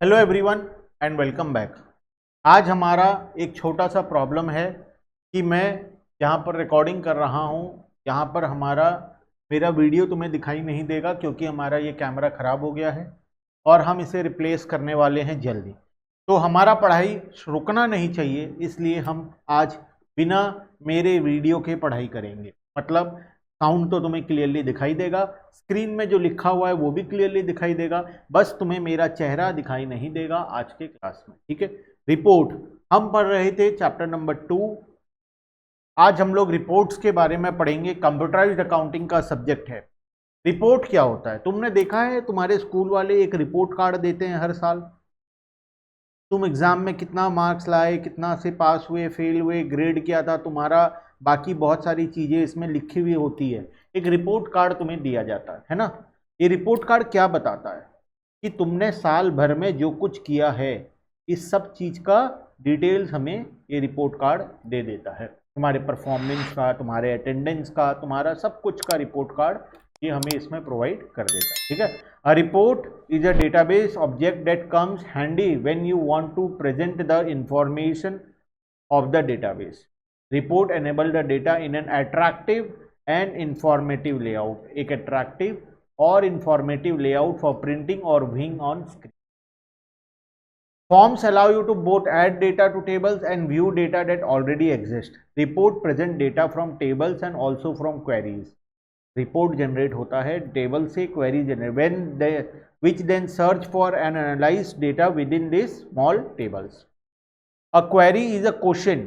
Hello everyone and welcome back. आज हमारा एक छोटा सा प्रॉब्लम है कि मैं यहाँ पर रिकॉर्डिंग कर रहा हूँ। यहाँ पर मेरा वीडियो तुम्हें दिखाई नहीं देगा क्योंकि हमारा ये कैमरा ख़राब हो गया है और हम इसे रिप्लेस करने वाले हैं जल्दी। तो हमारा पढ़ाई रुकना नहीं चाहिए, इसलिए हम आज बिना मेरे वीडियो के पढ़ाई करेंगे। मतलब साउंड तो तुम्हें क्लियरली दिखाई देगा, स्क्रीन में जो लिखा हुआ है वो भी क्लियरली दिखाई देगा, बस तुम्हें मेरा चेहरा दिखाई नहीं देगा आज के क्लास में। ठीक है। रिपोर्ट हम पढ़ रहे थे चैप्टर नंबर 2। आज हम लोग रिपोर्ट्स के बारे में पढ़ेंगे। कंप्यूटराइज्ड अकाउंटिंग का सब्जेक्ट है। रिपोर्ट क्या होता है? तुमने देखा है तुम्हारे स्कूल वाले एक रिपोर्ट कार्ड देते हैं हर साल। तुम एग्जाम में कितना मार्क्स लाए, कितना से पास हुए, फेल हुए, ग्रेड क्या था तुम्हारा, बाकी बहुत सारी चीज़ें इसमें लिखी हुई होती है। एक रिपोर्ट कार्ड तुम्हें दिया जाता है ना। ये रिपोर्ट कार्ड क्या बताता है कि तुमने साल भर में जो कुछ किया है, इस सब चीज़ का डिटेल्स हमें ये रिपोर्ट कार्ड दे देता है। तुम्हारे परफॉर्मेंस का, तुम्हारे अटेंडेंस का, तुम्हारा सब कुछ का रिपोर्ट कार्ड ये हमें इसमें प्रोवाइड कर देता है। ठीक है। A report is a database object that comes handy when you want to present the information of the database. Report enable the data in an attractive and informative layout. एक attractive और informative layout for printing or viewing on screen. Forms allow you to both add data to tables and view data that already exist. Report present data from tables and also from queries. Report generate होता है table से, query generate which then search for and analyse data within this small tables. A query is a question.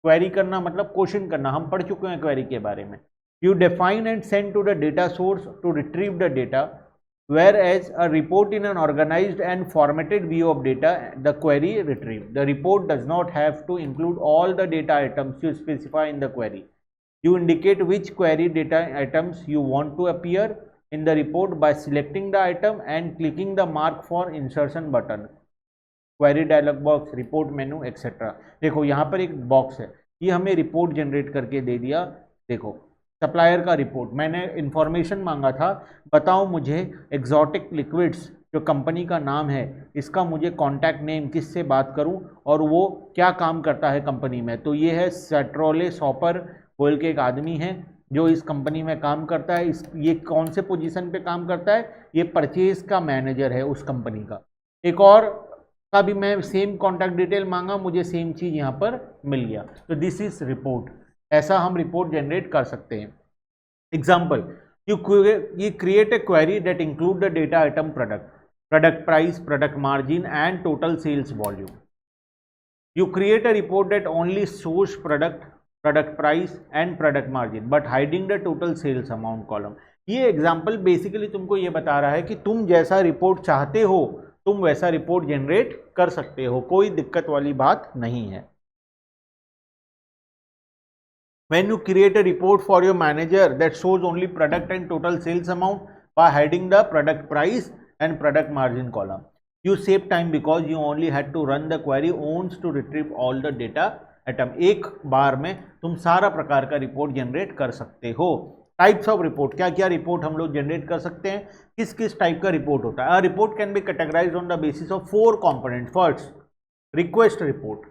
Query करना मतलब question करना, हम पढ़ चुके हैं क्वेरी के बारे में। You define and send to the data source to retrieve the data, whereas a report in an organised and formatted view of data the query retrieve. The report does not have to include all the data items you specify in the query. You indicate which query data items you want to appear in the report by selecting the item and clicking the mark for insertion button. Query dialog box, report menu etc. देखो यहाँ पर एक box है, ये हमें report generate करके दे दिया। देखो सप्लायर का रिपोर्ट, मैंने इंफॉर्मेशन मांगा था, बताओ मुझे एक्सोटिक लिक्विड्स जो कंपनी का नाम है, इसका मुझे कॉन्टैक्ट नेम, किससे बात करूं और वो क्या काम करता है कंपनी में। तो ये है सेट्रोले सॉपर बोल के एक आदमी है जो इस कंपनी में काम करता है। ये कौन से पोजीशन पे काम करता है? ये परचेज का मैनेजर है उस कंपनी का। एक और का भी मैं सेम कॉन्टैक्ट डिटेल मांगा, मुझे सेम चीज़ यहाँ पर मिल गया। तो दिस इज रिपोर्ट। ऐसा हम रिपोर्ट जनरेट कर सकते हैं। Example, you create a query that include the data item product price, product margin and total sales volume. You create a report that only shows product price and product margin but hiding the total sales amount column. ये example basically तुमको ये बता रहा है कि तुम जैसा report चाहते हो तुम वैसा रिपोर्ट जनरेट कर सकते हो, कोई दिक्कत वाली बात नहीं है। When you create a report for your manager that shows only product and total sales amount by hiding the product price and product margin column, you save time because you only had to run the query once to retrieve all the data item. एक बार में तुम सारा प्रकार का report generate कर सकते हो। Types of report, क्या क्या रिपोर्ट हम लोग जनरेट कर सकते हैं, किस किस टाइप का रिपोर्ट होता है। Report can be categorised on the basis of 4 component. First, request report.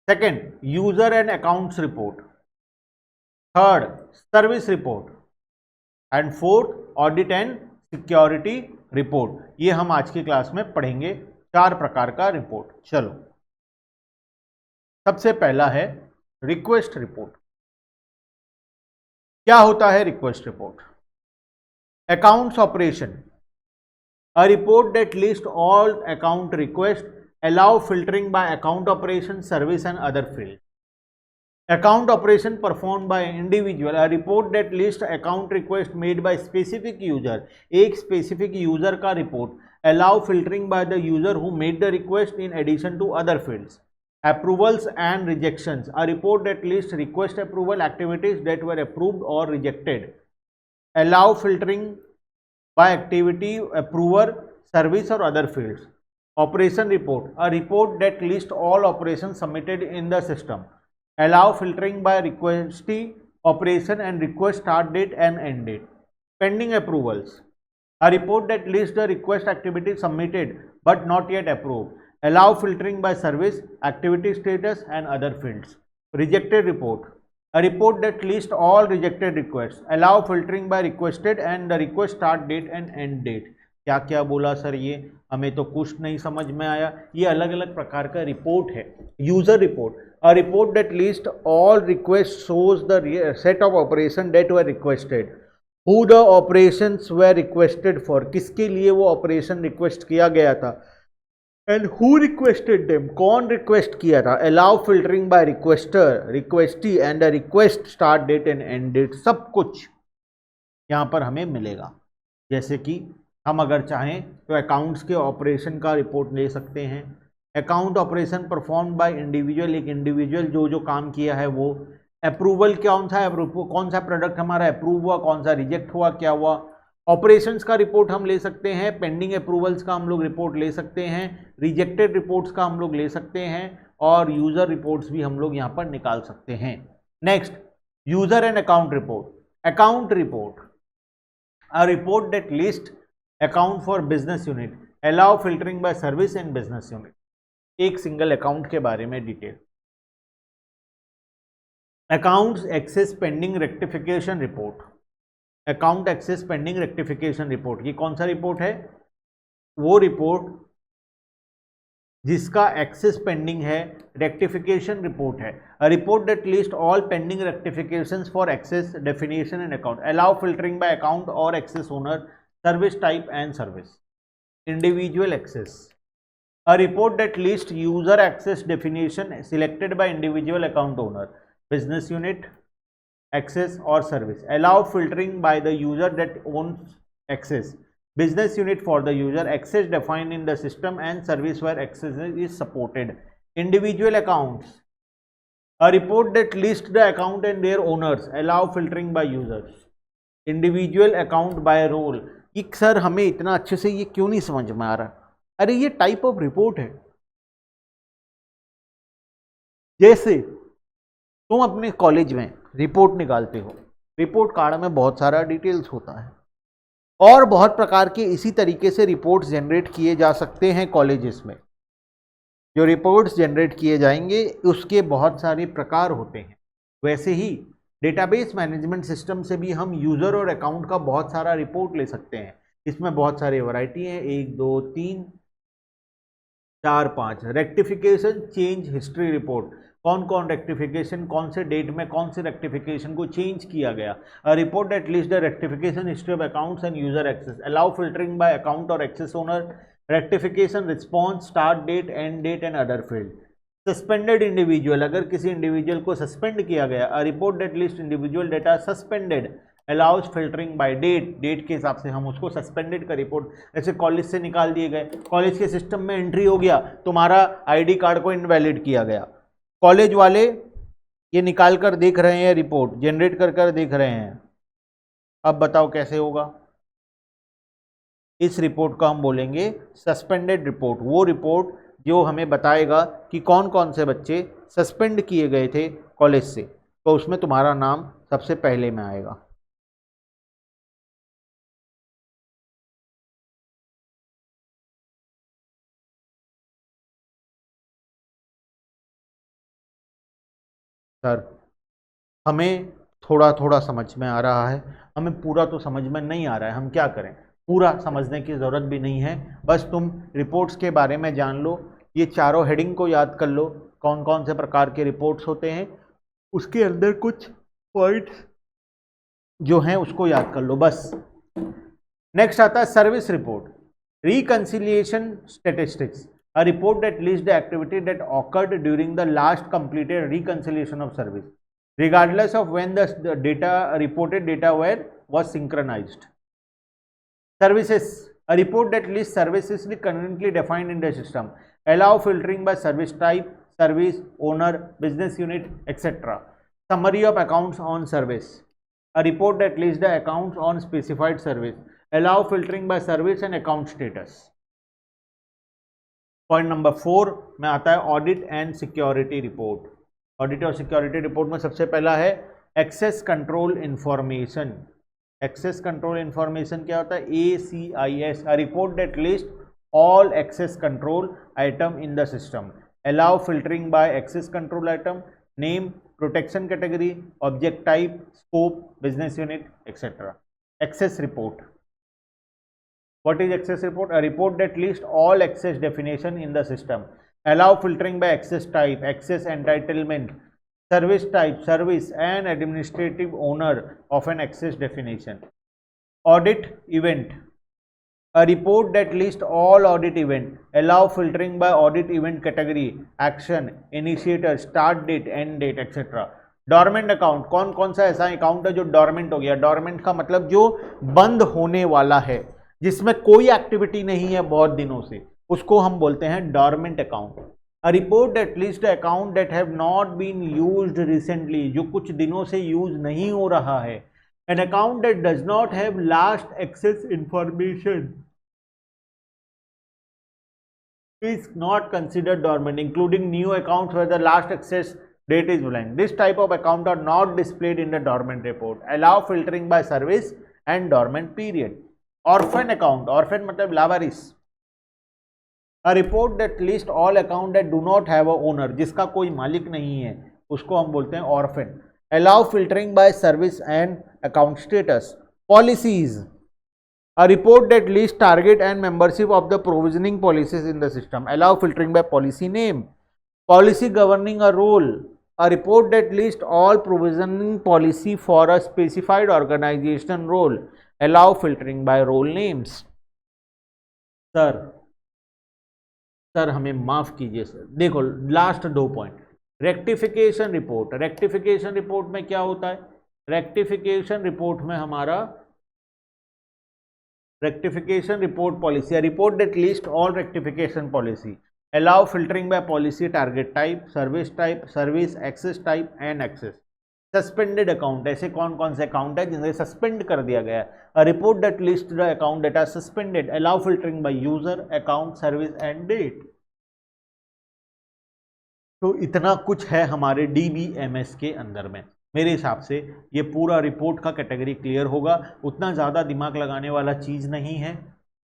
Second, user and accounts report. Third, service report. And fourth, audit and security report. ये हम आज की क्लास में पढ़ेंगे 4 प्रकार का रिपोर्ट। चलो, सबसे पहला है रिक्वेस्ट रिपोर्ट। क्या होता है request report? Accounts operation, a report that list all account request, allow filtering by account operation, service and other field. Account operation performed by individual, a report that lists account request made by specific user, एक specific user का report. Allow filtering by the user who made the request in addition to other fields. Approvals and rejections, a report that lists request approval activities that were approved or rejected. Allow filtering by activity, approver, service or other fields. Operation report, a report that lists all operations submitted in the system. Allow filtering by requestee, operation and request start date and end date. Pending approvals, A report that lists the request activity submitted but not yet approved. Allow filtering by service, activity status and other fields. Rejected report. A report that lists all rejected requests. Allow filtering by requested and the request start date and end date. क्या क्या बोला sir, ये हमें तो कुछ नहीं समझ में आया। ये अलग अलग प्रकार का रिपोर्ट है। User report, a report that list all request shows the set of operation that were requested, who the operations were requested for, किसके लिए वो ऑपरेशन रिक्वेस्ट किया गया था, एंड हु रिक्वेस्टेड देम, कौन रिक्वेस्ट किया था, allow filtering by requester, requestee and a request start date and end date, सब कुछ यहाँ पर हमें मिलेगा। जैसे कि हम अगर चाहें तो अकाउंट्स के ऑपरेशन का रिपोर्ट ले सकते हैं। Account operation perform by individual, एक इंडिविजुअल जो जो काम किया है वो। अप्रूवल कौन सा है, कौन सा प्रोडक्ट हमारा अप्रूव हुआ, कौन सा रिजेक्ट हुआ, क्या हुआ। ऑपरेशंस का रिपोर्ट हम ले सकते हैं, पेंडिंग अप्रूवल्स का हम लोग रिपोर्ट ले सकते हैं, रिजेक्टेड रिपोर्ट्स का हम लोग ले सकते हैं, और यूज़र रिपोर्ट्स भी हम लोग यहाँ पर निकाल सकते हैं। Next, user and account report. Account report, a report that list account for business unit, allow filtering by service and business unit. एक सिंगल अकाउंट के बारे में detail. Accounts access pending rectification report, account access pending rectification report, ये कौन सा report है, वो report जिसका एक्सेस पेंडिंग है, रेक्टिफिकेशन रिपोर्ट है। A report that list all pending rectifications for access definition and account, allow filtering by account और access owner, service type and service. Individual access, a report that lists user access definition selected by individual account owner, business unit, access or service, allow filtering by the user that owns access, business unit for the user, access defined in the system and service where access is supported. Individual accounts, a report that lists the account and their owners, allow filtering by users. Individual account by role, कि sir हमें इतना अच्छे से ये क्यों नहीं समझ में आ रहा, अरे ये टाइप ऑफ रिपोर्ट है। जैसे तुम अपने कॉलेज में रिपोर्ट निकालते हो, रिपोर्ट कार्ड में बहुत सारा डिटेल्स होता है, और बहुत प्रकार के इसी तरीके से रिपोर्ट्स जनरेट किए जा सकते हैं कॉलेजेस में। जो रिपोर्ट्स जनरेट किए जाएंगे उसके बहुत सारे प्रकार होते हैं। वैसे ही डेटाबेस मैनेजमेंट सिस्टम से भी हम यूज़र और अकाउंट का बहुत सारा रिपोर्ट ले सकते हैं। इसमें बहुत सारी वैरायटी हैं, 1 2 3 4 5। रेक्टिफिकेशन चेंज हिस्ट्री रिपोर्ट, कौन कौन रेक्टिफिकेशन, कौन से डेट में कौन से रेक्टिफिकेशन को चेंज किया गया। A report that list the rectification history of accounts and user access, allow filtering by account और access owner, rectification response, start date, end date and other field. Suspended individual, अगर किसी individual को suspend किया गया, a report that list individual data suspended, allows filtering by date, date के हिसाब से हम उसको सस्पेंडेड का रिपोर्ट, ऐसे कॉलेज से निकाल दिए गए, कॉलेज के सिस्टम में एंट्री हो गया, तुम्हारा आईडी कार्ड को इनवैलिड किया गया, कॉलेज वाले ये निकाल कर देख रहे हैं, रिपोर्ट जनरेट कर कर देख रहे हैं, अब बताओ कैसे होगा। इस रिपोर्ट को हम बोलेंगे सस्पेंडेड रिपोर्ट, वो रिपोर्ट जो हमें बताएगा कि कौन कौन से बच्चे सस्पेंड किए गए थे कॉलेज से, तो उसमें तुम्हारा नाम सबसे पहले में आएगा। सर हमें थोड़ा थोड़ा समझ में आ रहा है, हमें पूरा तो समझ में नहीं आ रहा है, हम क्या करें, पूरा समझने की ज़रूरत भी नहीं है, बस तुम रिपोर्ट्स के बारे में जान लो, ये चारों हेडिंग को याद कर लो, कौन कौन से प्रकार के रिपोर्ट्स होते हैं, उसके अंदर कुछ पॉइंट्स जो हैं उसको याद कर लो बस। नेक्स्ट आता है service report, reconciliation statistics, a report that list the activity that awkward during the last completed reconciliation of service, regardless of when the data reported data was synchronized. Services, a report that lists services conveniently defined in the system, allow filtering by service type, service owner, business unit, etc. Summary of accounts on service, a report that lists the accounts on specified service, allow filtering by service and account status. Point number 4 में आता है audit and security report. Audit और security report में सबसे पहला है access control information, access control information क्या होता है? ACIS, a report that list all access control item in the system, allow filtering by access control item, name, protection category, object type, scope, business unit etcetera. Access report. What is access report? A report that lists all access definition in the system. Allow filtering by access type, access entitlement, service type, service and administrative owner of an access definition. Audit event. A report that lists all audit event. Allow filtering by audit event category, action, initiator, start date, end date, etc. Dormant account, कौन कौन सा ऐसा account है जो dormant हो गया? Dormant का मतलब जो बंद होने वाला है, जिसमें कोई एक्टिविटी नहीं है बहुत दिनों से, उसको हम बोलते हैं dormant account. A report that list account that have not been used recently, जो कुछ दिनों से यूज नहीं हो रहा है. An account that does not have last access information is not considered dormant, including new accounts where the last access date is blank. This type of account are not displayed in the dormant report. Allow filtering by service and dormant period. Orphan account, orphan मतलब लावारिस. A report that lists all account that do not have a owner, जिसका कोई मालिक नहीं है, उसको हम बोलते हैं orphan. Allow filtering by service and account status. Policies. A report that lists target and membership of the provisioning policies in the system. Allow filtering by policy name. Policy governing a role. A report that lists all provisioning policy for a specified organization role. Allow filtering by role names. Sir हमें माफ कीजिए sir. देखो last 2 point. Rectification report. Rectification report में क्या होता है? Rectification report में हमारा rectification report policy, a report that lists all rectification policy. Allow filtering by policy target type, service, access type and access. Suspended account, ऐसे कौन कौन से अकाउंट है जिन्हें सस्पेंड कर दिया गया है? A report that lists the account that are suspended. Allow filtering by user, account, service and date. तो इतना कुछ है हमारे DBMS के अंदर में. मेरे हिसाब से ये पूरा रिपोर्ट का कैटेगरी क्लियर होगा. उतना ज़्यादा दिमाग लगाने वाला चीज़ नहीं है.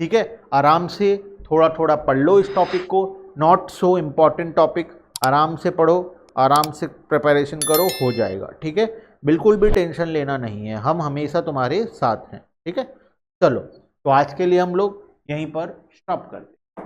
ठीक है, आराम से थोड़ा थोड़ा पढ़ लो इस टॉपिक को. नॉट सो इम्पॉर्टेंट टॉपिक, आराम से पढ़ो, आराम से प्रिपरेशन करो, हो जाएगा. ठीक है, बिल्कुल भी टेंशन लेना नहीं है, हम हमेशा तुम्हारे साथ हैं. ठीक है, चलो तो आज के लिए हम लोग यहीं पर स्टॉप करते हैं.